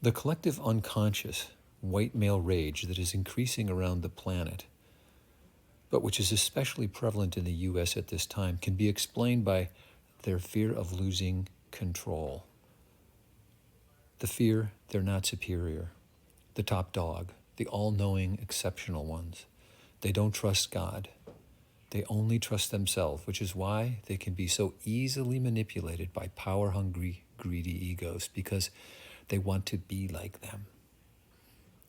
The collective unconscious white male rage that is increasing around the planet, but which is especially prevalent in the U.S. at this time, can be explained by their fear of losing control. The fear they're not superior, the top dog, the all-knowing exceptional ones. They don't trust God. They only trust themselves, which is why they can be so easily manipulated by power-hungry, greedy egos, because they want to be like them.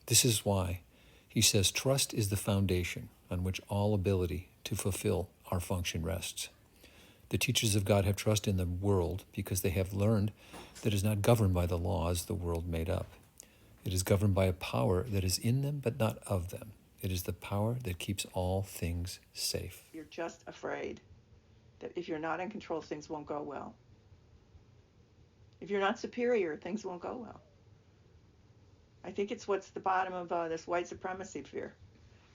This is why he says trust is the foundation on which all ability to fulfill our function rests. The teachers of God have trust in the world because they have learned that it is not governed by the laws the world made up. It is governed by a power that is in them but not of them. It is the power that keeps all things safe. You're just afraid that if you're not in control, things won't go well. If you're not superior, things won't go well. I think it's what's the bottom of this white supremacy fear.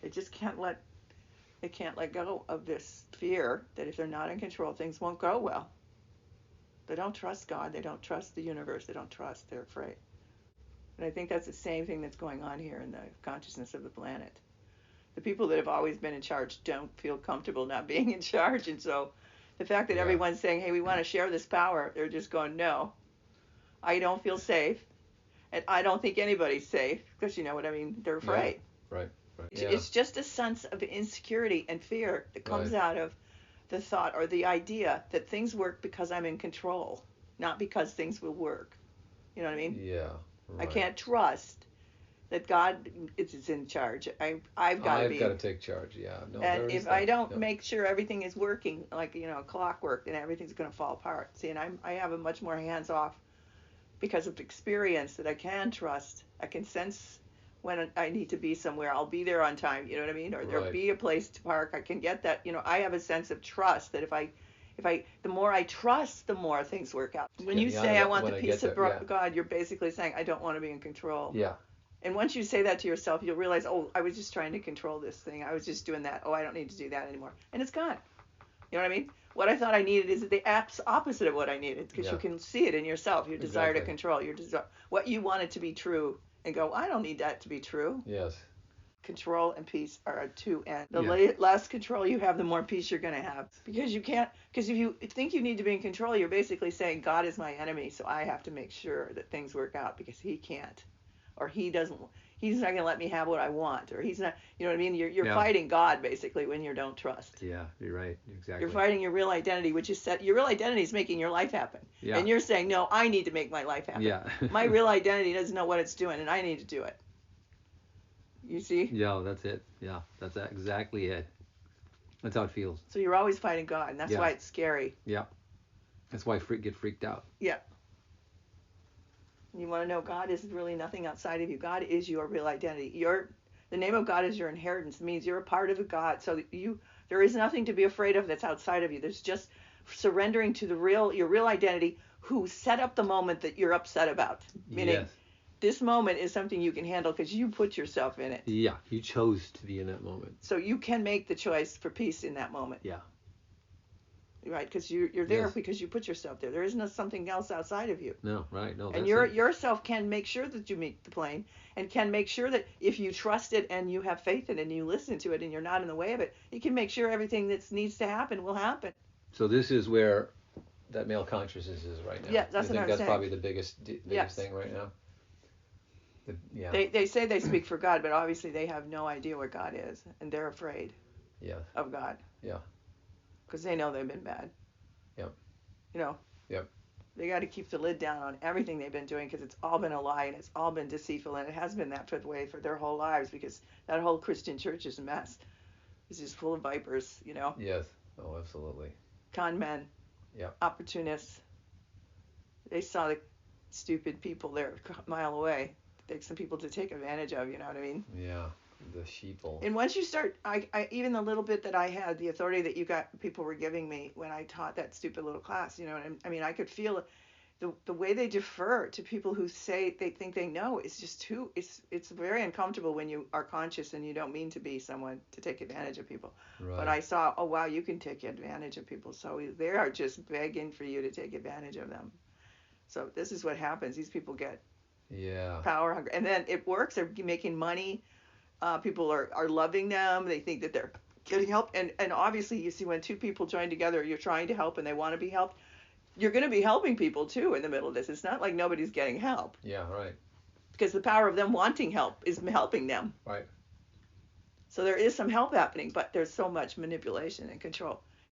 They just can't let go of this fear that if they're not in control, things won't go well. They don't trust God. They don't trust the universe. They don't trust. They're afraid. And I think that's the same thing that's going on here in the consciousness of the planet. The people that have always been in charge don't feel comfortable not being in charge. And so the fact that everyone's saying, hey, we want to share this power, they're just going, no, I don't feel safe. And I don't think anybody's safe, because you know what I mean? They're afraid. Yeah, right. It's just a sense of insecurity and fear that comes out of the thought or the idea that things work because I'm in control, not because things will work. You know what I mean? Yeah. Right. I can't trust that God is in charge. I've got to take charge. Yeah. No, and if I don't make sure everything is working like clockwork, then everything's going to fall apart. See, and I have a much more hands off because of experience that I can trust. I can sense when I need to be somewhere. I'll be there on time. You know what I mean? Or there'll be a place to park. I can get that. I have a sense of trust that if I, the more I trust, the more things work out. When you say I want the peace of God, you're basically saying I don't want to be in control. Yeah. And once you say that to yourself, you'll realize, oh, I was just trying to control this thing. I was just doing that. Oh, I don't need to do that anymore. And it's gone. You know what I mean? What I thought I needed is the opposite of what I needed, because you can see it in yourself, your desire to control, what you want it to be true, and go, I don't need that to be true. Yes. Control and peace are two ends. The less control you have, the more peace you're going to have. Because if you think you need to be in control, you're basically saying God is my enemy, so I have to make sure that things work out because he can't. Or he's not going to let me have what I want, or he's not, you know what I mean? You're fighting God basically when you don't trust. Yeah, you're right. Exactly. You're fighting your real identity, which is your real identity is making your life happen. Yeah. And you're saying, no, I need to make my life happen. Yeah. My real identity doesn't know what it's doing, and I need to do it. You see? Yeah, that's it. Yeah, that's exactly it. That's how it feels. So you're always fighting God, and that's why it's scary. Yeah. That's why I get freaked out. Yeah. You want to know God is really nothing outside of you. God is your real identity. The name of God is your inheritance. It means you're a part of a God. So there is nothing to be afraid of that's outside of you. There's just surrendering to your real identity, who set up the moment that you're upset about. Meaning, this moment is something you can handle because you put yourself in it. Yeah, you chose to be in that moment. So you can make the choice for peace in that moment. Yeah. Right, because you're there because you put yourself there. There isn't something else outside of you. No, right, no. And yourself can make sure that you meet the plane, and can make sure that if you trust it and you have faith in it and you listen to it and you're not in the way of it, you can make sure everything that needs to happen will happen. So this is where that male consciousness is right now. Yeah, that's what I'm saying. That's probably the biggest thing right now. They say they speak for God, but obviously they have no idea what God is, and they're afraid. Of God. Yeah. Because they know they've been bad. Yep. Yep. They got to keep the lid down on everything they've been doing, because it's all been a lie and it's all been deceitful, and it has been that way for their whole lives, because that whole Christian church is a mess. It's just full of vipers, Yes. Oh, absolutely. Con men. Yep. Opportunists. They saw the stupid people there a mile away. Some people to take advantage of, you know what I mean? Yeah. The sheeple. And once you start, I even the little bit that I had, the authority that people were giving me when I taught that stupid little class, I mean, I could feel the way they defer to people who say they think they know is just it's very uncomfortable when you are conscious and you don't mean to be someone to take advantage of people. Right. But I saw, oh wow, you can take advantage of people. So they are just begging for you to take advantage of them. So this is what happens. These people get Yeah. Power hungry. And then it works. They're making money. People are loving them. They think that they're getting help. And obviously, you see, when two people join together, you're trying to help and they want to be helped. You're going to be helping people too in the middle of this. It's not like nobody's getting help. Yeah, right. Because the power of them wanting help is helping them. Right. So there is some help happening, but there's so much manipulation and control.